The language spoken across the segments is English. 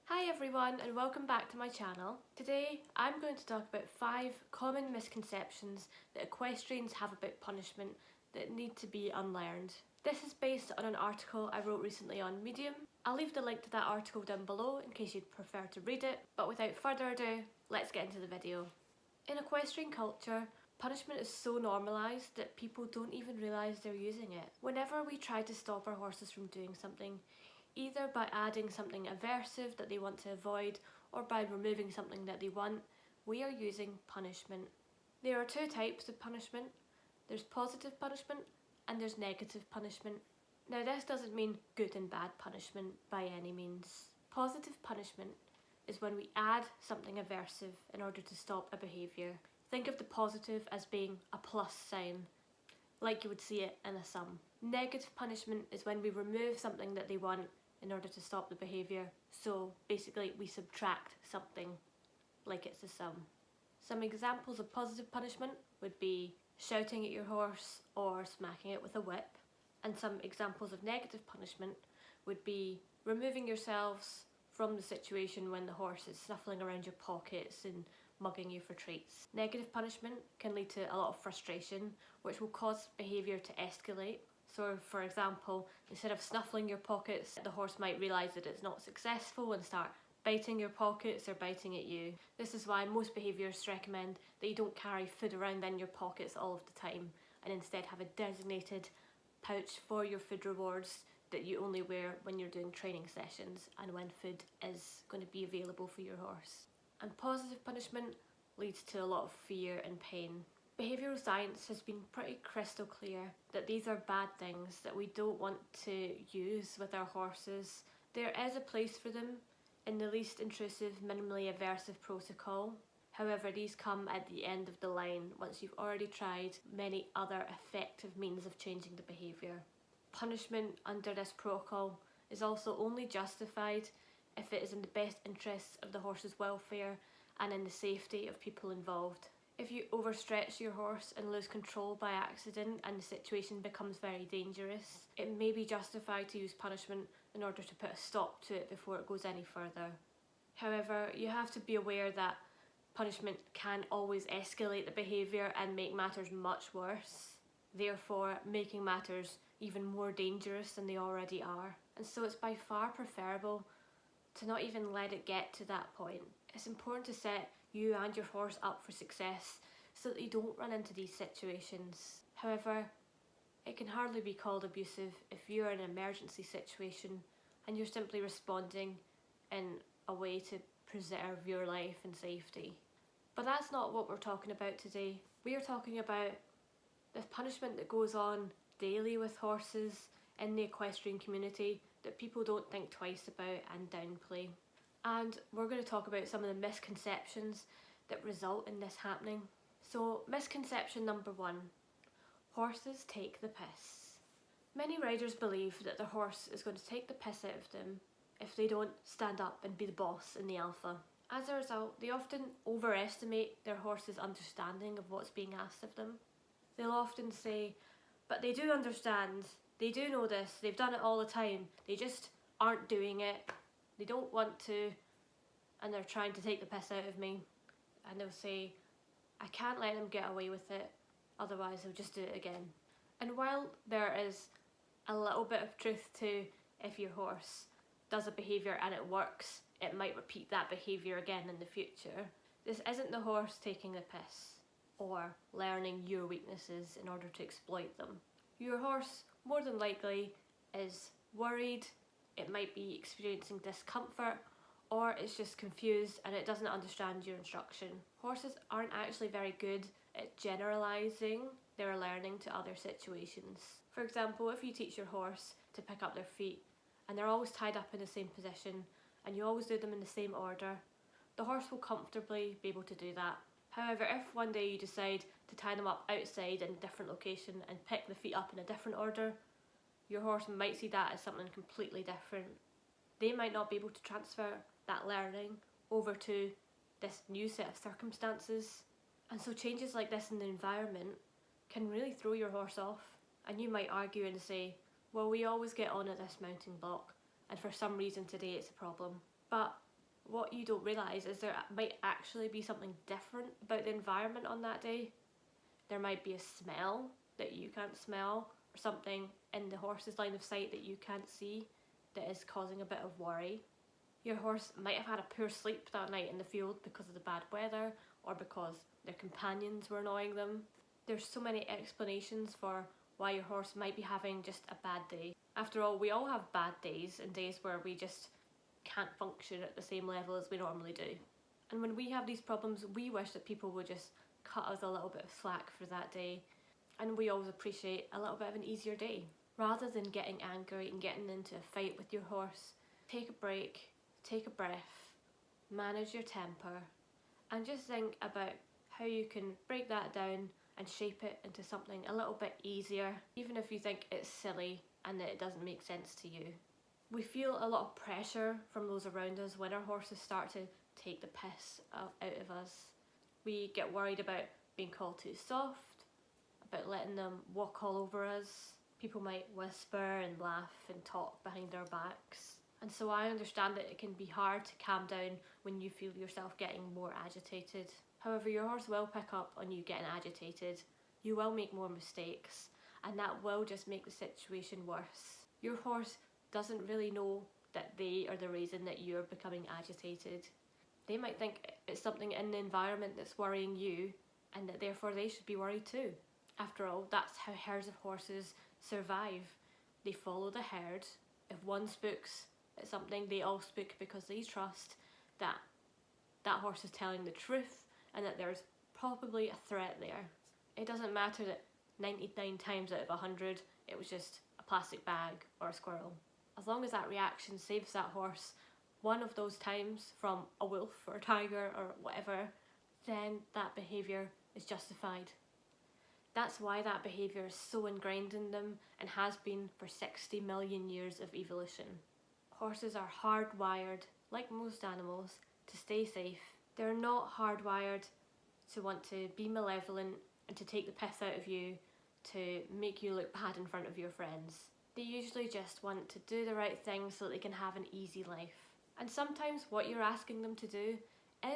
Hi everyone and welcome back to my channel. Today I'm going to talk about 5 common misconceptions that equestrians have about punishment that need to be unlearned. This is based on an article I wrote recently on Medium. I'll leave the link to that article down below in case you'd prefer to read it, but without further ado, let's get into the video. In equestrian culture, punishment is so normalised that people don't even realise they're using it. Whenever we try to stop our horses from doing something, either by adding something aversive that they want to avoid or by removing something that they want, we are using punishment. There are 2 types of punishment. There's positive punishment and there's negative punishment. Now this doesn't mean good and bad punishment by any means. Positive punishment is when we add something aversive in order to stop a behaviour. Think of the positive as being a plus sign, like you would see it in a sum. Negative punishment is when we remove something that they want in order to stop the behaviour. So basically we subtract something, like it's a sum. Some examples of positive punishment would be shouting at your horse or smacking it with a whip. And some examples of negative punishment would be removing yourselves from the situation when the horse is snuffling around your pockets and mugging you for treats. Negative punishment can lead to a lot of frustration, which will cause behaviour to escalate. So for example, instead of snuffling your pockets, the horse might realise that it's not successful and start biting your pockets or biting at you. This is why most behaviourists recommend that you don't carry food around in your pockets all of the time and instead have a designated pouch for your food rewards that you only wear when you're doing training sessions and when food is going to be available for your horse. And positive punishment leads to a lot of fear and pain. Behavioural science has been pretty crystal clear that these are bad things that we don't want to use with our horses. There is a place for them in the least intrusive, minimally aversive protocol. However, these come at the end of the line once you've already tried many other effective means of changing the behaviour. Punishment under this protocol is also only justified if it is in the best interests of the horse's welfare and in the safety of people involved. If you overstretch your horse and lose control by accident and the situation becomes very dangerous, it may be justified to use punishment in order to put a stop to it before it goes any further. However, you have to be aware that punishment can always escalate the behaviour and make matters much worse, therefore making matters even more dangerous than they already are. And so it's by far preferable to not even let it get to that point. It's important to set you and your horse up for success so that you don't run into these situations. However, it can hardly be called abusive if you're in an emergency situation and you're simply responding in a way to preserve your life and safety. But that's not what we're talking about today. We are talking about the punishment that goes on daily with horses in the equestrian community that people don't think twice about and downplay. And we're going to talk about some of the misconceptions that result in this happening. So, misconception number 1. Horses take the piss. Many riders believe that their horse is going to take the piss out of them if they don't stand up and be the boss and the alpha. As a result, they often overestimate their horse's understanding of what's being asked of them. They'll often say, but they do understand, they do know this, they've done it all the time, they just aren't doing it, they don't want to, and they're trying to take the piss out of me. And they'll say, I can't let them get away with it, otherwise they'll just do it again. And while there is a little bit of truth to if your horse does a behaviour and it works, it might repeat that behaviour again in the future, this isn't the horse taking the piss or learning your weaknesses in order to exploit them. Your horse more than likely is worried, it might be experiencing discomfort, or it's just confused and it doesn't understand your instruction. Horses aren't actually very good at generalising their learning to other situations. For example, if you teach your horse to pick up their feet and they're always tied up in the same position and you always do them in the same order, the horse will comfortably be able to do that. However, if one day you decide to tie them up outside in a different location and pick the feet up in a different order, your horse might see that as something completely different. They might not be able to transfer that learning over to this new set of circumstances. And so changes like this in the environment can really throw your horse off. And you might argue and say, Well, we always get on at this mounting block, and for some reason today it's a problem. But what you don't realise is there might actually be something different about the environment on that day. There might be a smell that you can't smell, or something in the horse's line of sight that you can't see that is causing a bit of worry. Your horse might have had a poor sleep that night in the field because of the bad weather, or because their companions were annoying them. There's so many explanations for why your horse might be having just a bad day. After all, we all have bad days and days where we just can't function at the same level as we normally do. And when we have these problems, we wish that people would just cut us a little bit of slack for that day. And we always appreciate a little bit of an easier day. Rather than getting angry and getting into a fight with your horse, take a break, take a breath, manage your temper, and just think about how you can break that down and shape it into something a little bit easier, even if you think it's silly and that it doesn't make sense to you. We feel a lot of pressure from those around us when our horses start to take the piss out of us. We get worried about being called too soft, about letting them walk all over us. People might whisper and laugh and talk behind our backs. And so I understand that it can be hard to calm down when you feel yourself getting more agitated. However, your horse will pick up on you getting agitated. You will make more mistakes, and that will just make the situation worse. Your horse doesn't really know that they are the reason that you're becoming agitated. They might think it's something in the environment that's worrying you, and that therefore they should be worried too. After all, that's how herds of horses survive. They follow the herd. If one spooks at something, they all spook because they trust that that horse is telling the truth and that there's probably a threat there. It doesn't matter that 99 times out of 100 it was just a plastic bag or a squirrel. As long as that reaction saves that horse one of those times from a wolf or a tiger or whatever, then that behaviour is justified. That's why that behaviour is so ingrained in them and has been for 60 million years of evolution. Horses are hardwired, like most animals, to stay safe. They're not hardwired to want to be malevolent and to take the piss out of you, to make you look bad in front of your friends. They usually just want to do the right thing so that they can have an easy life. And sometimes what you're asking them to do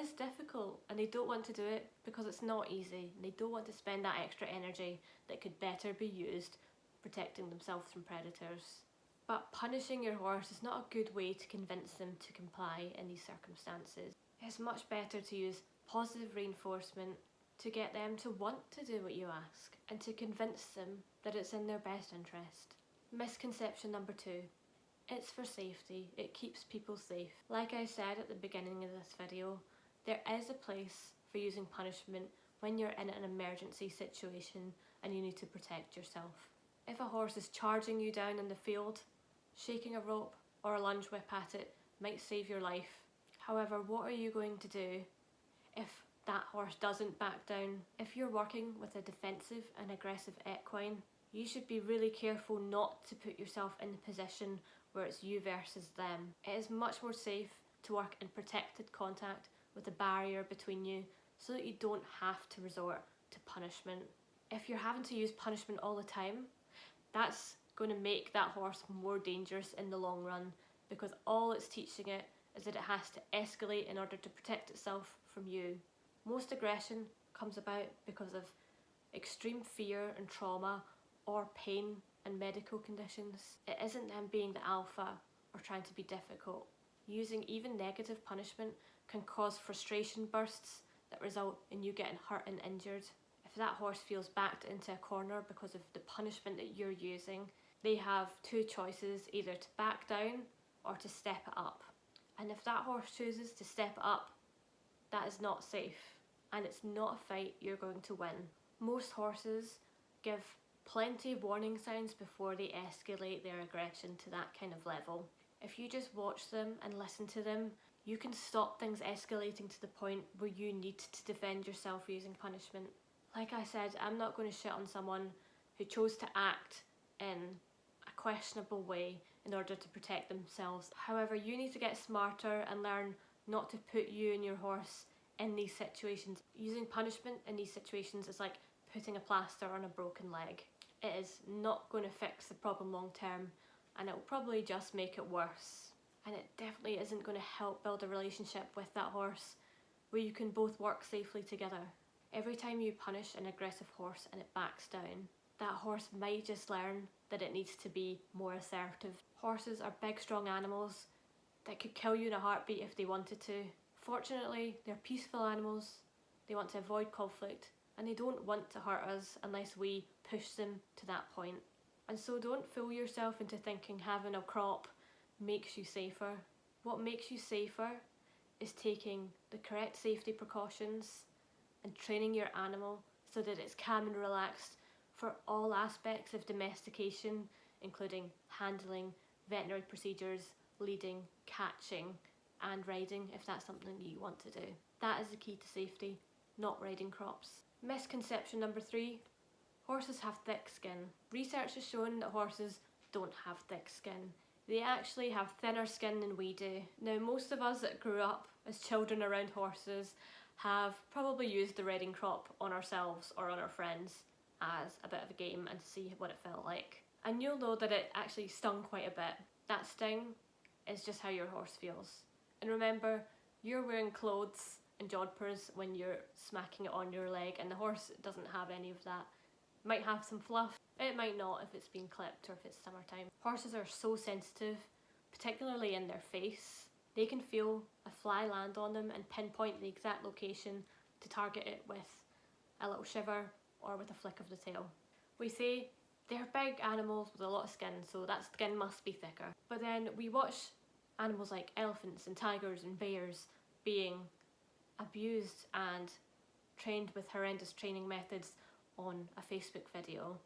is difficult, and they don't want to do it because it's not easy. They don't want to spend that extra energy that could better be used protecting themselves from predators. But punishing your horse is not a good way to convince them to comply in these circumstances. It's much better to use positive reinforcement to get them to want to do what you ask and to convince them that it's in their best interest. Misconception number 2. It's for safety. It keeps people safe. Like I said at the beginning of this video, there is a place for using punishment when you're in an emergency situation and you need to protect yourself. If a horse is charging you down in the field, shaking a rope or a lunge whip at it might save your life. However, what are you going to do if that horse doesn't back down? If you're working with a defensive and aggressive equine, you should be really careful not to put yourself in the position where it's you versus them. It is much more safe to work in protected contact with a barrier between you so that you don't have to resort to punishment. If you're having to use punishment all the time, that's going to make that horse more dangerous in the long run, because all it's teaching it is that it has to escalate in order to protect itself from you. Most aggression comes about because of extreme fear and trauma or pain and medical conditions. It isn't them being the alpha or trying to be difficult. Using even negative punishment can cause frustration bursts that result in you getting hurt and injured. If that horse feels backed into a corner because of the punishment that you're using, they have two choices, either to back down or to step it up. And if that horse chooses to step it up, that is not safe, and it's not a fight you're going to win. Most horses give plenty of warning signs before they escalate their aggression to that kind of level. If you just watch them and listen to them, you can stop things escalating to the point where you need to defend yourself using punishment. Like I said, I'm not going to shit on someone who chose to act in a questionable way in order to protect themselves. However, you need to get smarter and learn not to put you and your horse in these situations. Using punishment in these situations is like putting a plaster on a broken leg. it is not going to fix the problem long term, and it will probably just make it worse. And it definitely isn't going to help build a relationship with that horse where you can both work safely together. Every time you punish an aggressive horse and it backs down, that horse might just learn that it needs to be more assertive. Horses are big, strong animals that could kill you in a heartbeat if they wanted to. Fortunately, they're peaceful animals. They want to avoid conflict, and they don't want to hurt us unless we push them to that point. And so don't fool yourself into thinking having a crop makes you safer. What makes you safer is taking the correct safety precautions and training your animal so that it's calm and relaxed for all aspects of domestication, including handling, veterinary procedures, leading, catching, and riding if that's something you want to do. That is the key to safety, not riding crops. Misconception number 3, horses have thick skin. Research has shown that horses don't have thick skin. They actually have thinner skin than we do. Now, most of us that grew up as children around horses have probably used the riding crop on ourselves or on our friends as a bit of a game and to see what it felt like. And you'll know that it actually stung quite a bit. That sting is just how your horse feels. And remember, you're wearing clothes and jodhpurs when you're smacking it on your leg, and the horse doesn't have any of that. It might have some fluff, it might not if it's been clipped or if it's summertime. Horses are so sensitive, particularly in their face. They can feel a fly land on them and pinpoint the exact location to target it with a little shiver or with a flick of the tail. We say they're big animals with a lot of skin, so that skin must be thicker. But then we watch animals like elephants and tigers and bears being abused and trained with horrendous training methods on a Facebook video,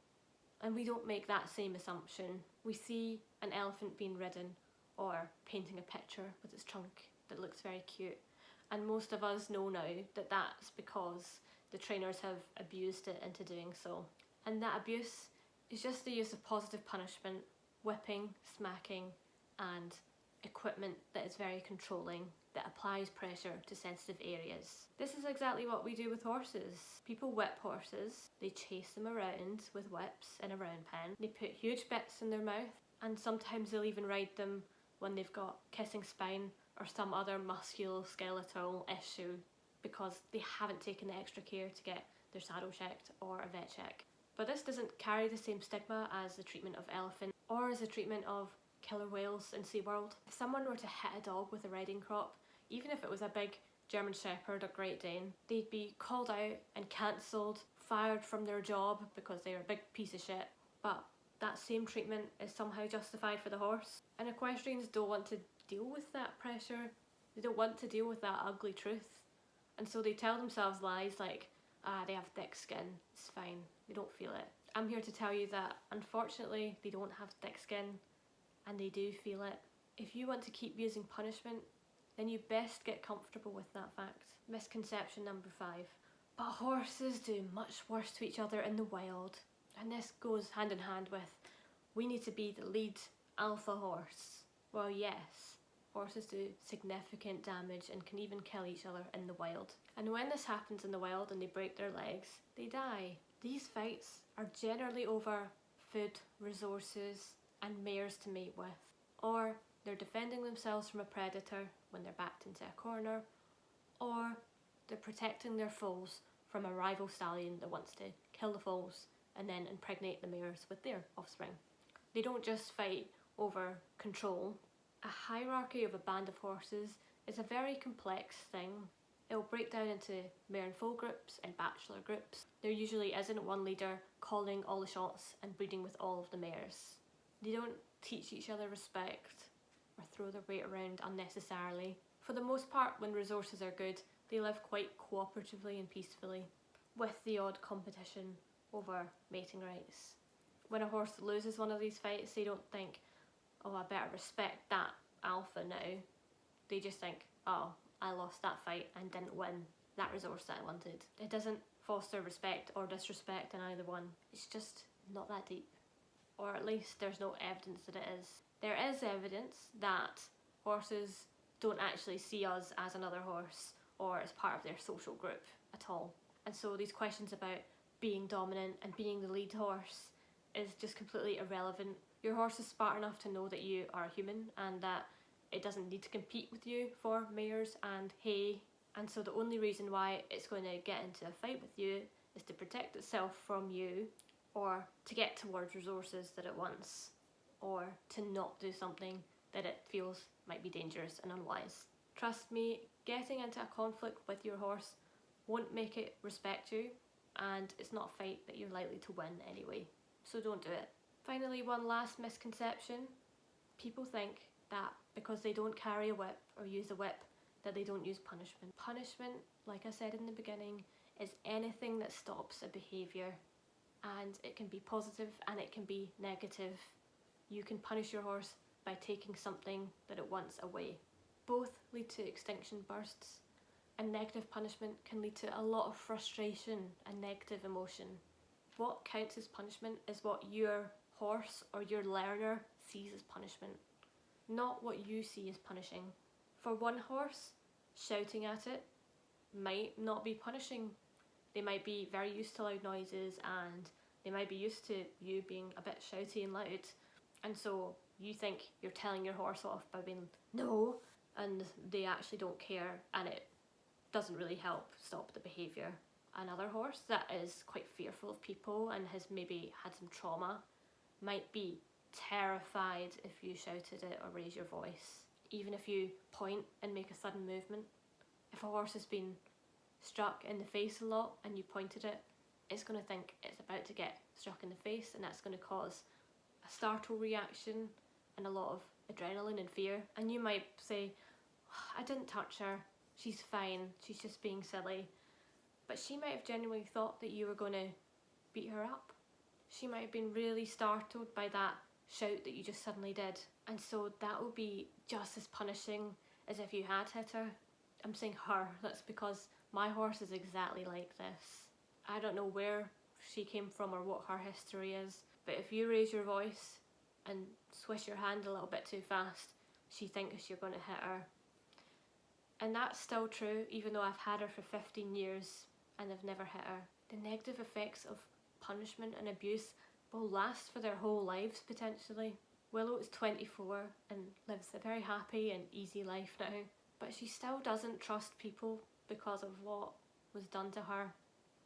and we don't make that same assumption. We see an elephant being ridden or painting a picture with its trunk that looks very cute, and most of us know now that that's because the trainers have abused it into doing so. And that abuse is just the use of positive punishment, whipping, smacking, and equipment that is very controlling, that applies pressure to sensitive areas. This is exactly what we do with horses. People whip horses, they chase them around with whips in a round pen, they put huge bits in their mouth, and sometimes they'll even ride them when they've got kissing spine or some other musculoskeletal issue because they haven't taken the extra care to get their saddle checked or a vet check. But this doesn't carry the same stigma as the treatment of elephant or as the treatment of killer whales in SeaWorld. If someone were to hit a dog with a riding crop, even if it was a big German Shepherd or Great Dane, they'd be called out and cancelled, fired from their job because they're a big piece of shit. But that same treatment is somehow justified for the horse. And equestrians don't want to deal with that pressure. They don't want to deal with that ugly truth. And so they tell themselves lies like, they have thick skin, it's fine, they don't feel it. I'm here to tell you that unfortunately they don't have thick skin, and they do feel it. If you want to keep using punishment, then you best get comfortable with that fact. Misconception number 5. But horses do much worse to each other in the wild. And this goes hand in hand with, we need to be the lead alpha horse. Well, yes, horses do significant damage and can even kill each other in the wild. And when this happens in the wild and they break their legs, they die. These fights are generally over food, resources, and mares to mate with. Or they're defending themselves from a predator when they're backed into a corner, or they're protecting their foals from a rival stallion that wants to kill the foals and then impregnate the mares with their offspring. They don't just fight over control. A hierarchy of a band of horses is a very complex thing. It will break down into mare and foal groups and bachelor groups. There usually isn't one leader calling all the shots and breeding with all of the mares. They don't teach each other respect or throw their weight around unnecessarily. For the most part, when resources are good, they live quite cooperatively and peacefully, with the odd competition over mating rights. When a horse loses one of these fights, they don't think, oh, I better respect that alpha now. They just think, oh, I lost that fight and didn't win that resource that I wanted. It doesn't foster respect or disrespect in either one. It's just not that deep. Or at least there's no evidence that it is. There is evidence that horses don't actually see us as another horse or as part of their social group at all. And so these questions about being dominant and being the lead horse is just completely irrelevant. Your horse is smart enough to know that you are a human and that it doesn't need to compete with you for mares and hay, and so the only reason why it's going to get into a fight with you is to protect itself from you, or to get towards resources that it wants, or to not do something that it feels might be dangerous and unwise. Trust me, getting into a conflict with your horse won't make it respect you, and it's not a fight that you're likely to win anyway, so don't do it. Finally, one last misconception. People think that because they don't carry a whip or use a whip that they don't use punishment. Punishment, like I said in the beginning, is anything that stops a behaviour, and it can be positive and it can be negative. You can punish your horse by taking something that it wants away. Both lead to extinction bursts, and negative punishment can lead to a lot of frustration and negative emotion. What counts as punishment is what your horse or your learner sees as punishment, not what you see as punishing. For one horse, shouting at it might not be punishing. They might be very used to loud noises, and they might be used to you being a bit shouty and loud, and so you think you're telling your horse off by being no, and they actually don't care, and it doesn't really help stop the behaviour. Another horse that is quite fearful of people and has maybe had some trauma might be terrified if you shouted it or raise your voice, even if you point and make a sudden movement. If a horse has been struck in the face a lot and you pointed it, it's going to think it's about to get struck in the face, and that's going to cause a startle reaction and a lot of adrenaline and fear. And you might say, I didn't touch her, she's fine, she's just being silly. But she might have genuinely thought that you were going to beat her up. She might have been really startled by that shout that you just suddenly did, and so that will be just as punishing as if you had hit her. I'm saying her, that's because my horse is exactly like this. I don't know where she came from or what her history is, but if you raise your voice and swish your hand a little bit too fast, she thinks you're going to hit her. And that's still true, even though I've had her for 15 years and I've never hit her. The negative effects of punishment and abuse will last for their whole lives potentially. Willow is 24 and lives a very happy and easy life now, but she still doesn't trust people because of what was done to her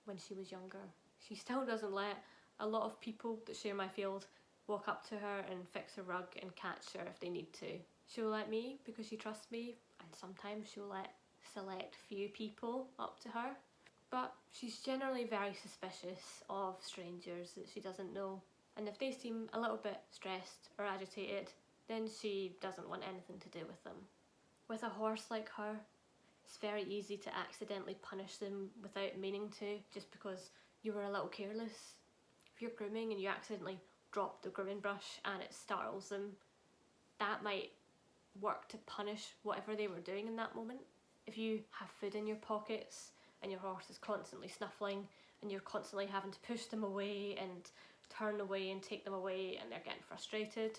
when she was younger. She still doesn't let a lot of people that share my field walk up to her and fix her rug and catch her if they need to. She'll let me because she trusts me, and sometimes she'll let select few people up to her. But she's generally very suspicious of strangers that she doesn't know, and if they seem a little bit stressed or agitated, then she doesn't want anything to do with them. With a horse like her, it's very easy to accidentally punish them without meaning to, just because you were a little careless. If you're grooming and you accidentally drop the grooming brush and it startles them, that might work to punish whatever they were doing in that moment. If you have food in your pockets and your horse is constantly snuffling and you're constantly having to push them away and turn away and take them away and they're getting frustrated,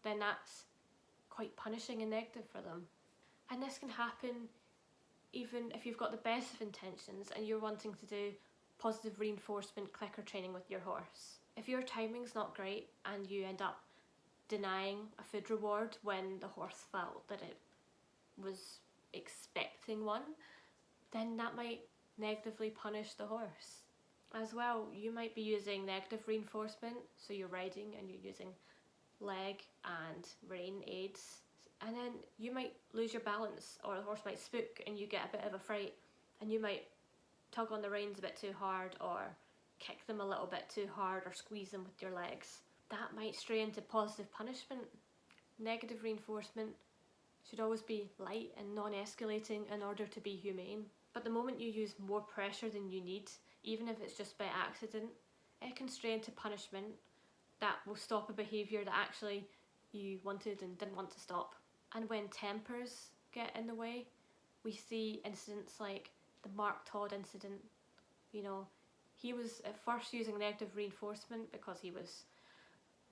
then that's quite punishing and negative for them. And this can happen even if you've got the best of intentions and you're wanting to do positive reinforcement clicker training with your horse. If your timing's not great and you end up denying a food reward when the horse felt that it was expecting one, then that might negatively punish the horse. As well, you might be using negative reinforcement, so you're riding and you're using leg and rein aids, and then you might lose your balance, or the horse might spook and you get a bit of a fright, and you might tug on the reins a bit too hard, or kick them a little bit too hard, or squeeze them with your legs. That might stray into positive punishment. Negative reinforcement should always be light and non-escalating in order to be humane. But the moment you use more pressure than you need, even if it's just by accident, it can stray into punishment that will stop a behaviour that actually you wanted and didn't want to stop. And when tempers get in the way, we see incidents like the Mark Todd incident. You know, he was at first using negative reinforcement because he was,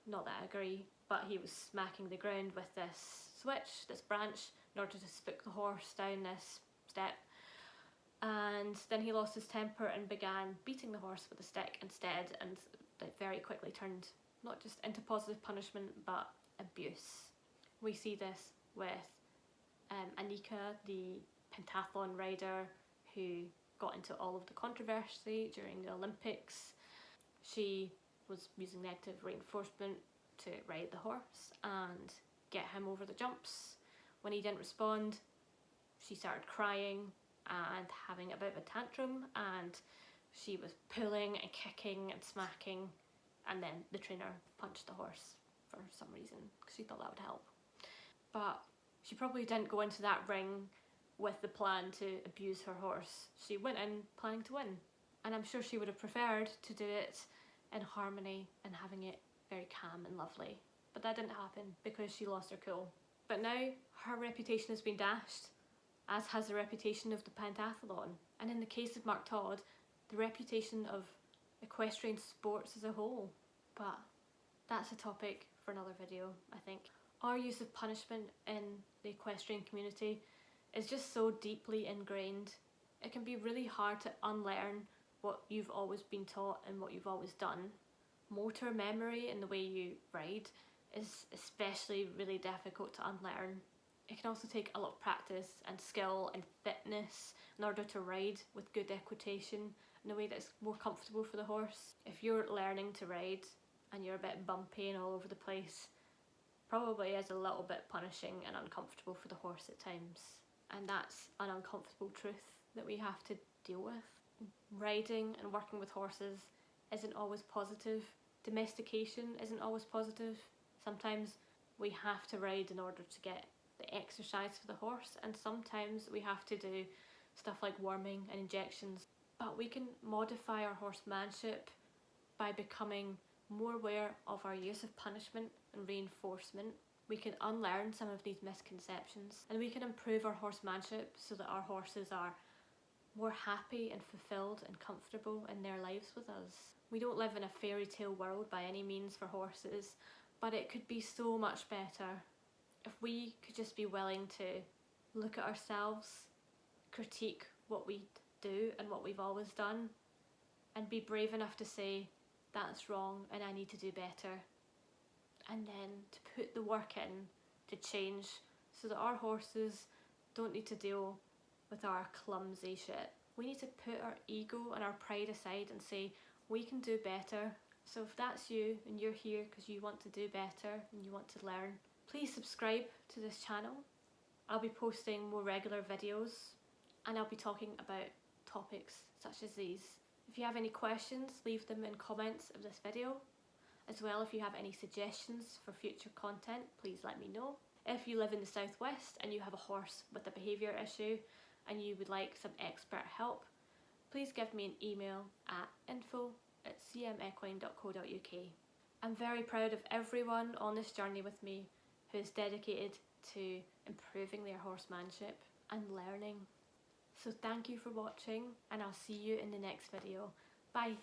not that I agree, but he was smacking the ground with this switch, this branch, in order to spook the horse down this step. And then he lost his temper and began beating the horse with a stick instead, and it very quickly turned not just into positive punishment but abuse. We see this with Anika, the pentathlon rider who got into all of the controversy during the Olympics. She was using negative reinforcement to ride the horse and get him over the jumps. When he didn't respond, she started crying and having a bit of a tantrum, and she was pulling and kicking and smacking, and then the trainer punched the horse for some reason because she thought that would help. But she probably didn't go into that ring with the plan to abuse her horse. She went in planning to win, and I'm sure she would have preferred to do it in harmony and having it very calm and lovely. But that didn't happen because she lost her cool. But now her reputation has been dashed, as has the reputation of the pentathlon, and in the case of Mark Todd, the reputation of equestrian sports as a whole. But that's a topic for another video, I think. Our use of punishment in the equestrian community is just so deeply ingrained. It can be really hard to unlearn what you've always been taught and what you've always done. Motor memory in the way you ride is especially really difficult to unlearn. It can also take a lot of practice and skill and fitness in order to ride with good equitation in a way that's more comfortable for the horse. If you're learning to ride and you're a bit bumpy and all over the place, probably is a little bit punishing and uncomfortable for the horse at times. And that's an uncomfortable truth that we have to deal with. Riding and working with horses isn't always positive. Domestication isn't always positive. Sometimes we have to ride in order to get the exercise for the horse, and sometimes we have to do stuff like worming and injections. But we can modify our horsemanship by becoming more aware of our use of punishment and reinforcement. We can unlearn some of these misconceptions, and we can improve our horsemanship so that our horses are more happy and fulfilled and comfortable in their lives with us. We don't live in a fairy tale world by any means for horses, but it could be so much better if we could just be willing to look at ourselves, critique what we do and what we've always done, and be brave enough to say, that's wrong and I need to do better. And then to put the work in to change so that our horses don't need to deal with our clumsy shit. We need to put our ego and our pride aside and say, we can do better. So if that's you and you're here because you want to do better and you want to learn, please subscribe to this channel. I'll be posting more regular videos, and I'll be talking about topics such as these. If you have any questions, leave them in comments of this video. As well, if you have any suggestions for future content, please let me know. If you live in the southwest and you have a horse with a behaviour issue and you would like some expert help, please give me an email at info@cmequine.co.uk. I'm very proud of everyone on this journey with me who is dedicated to improving their horsemanship and learning. So thank you for watching, and I'll see you in the next video. Bye!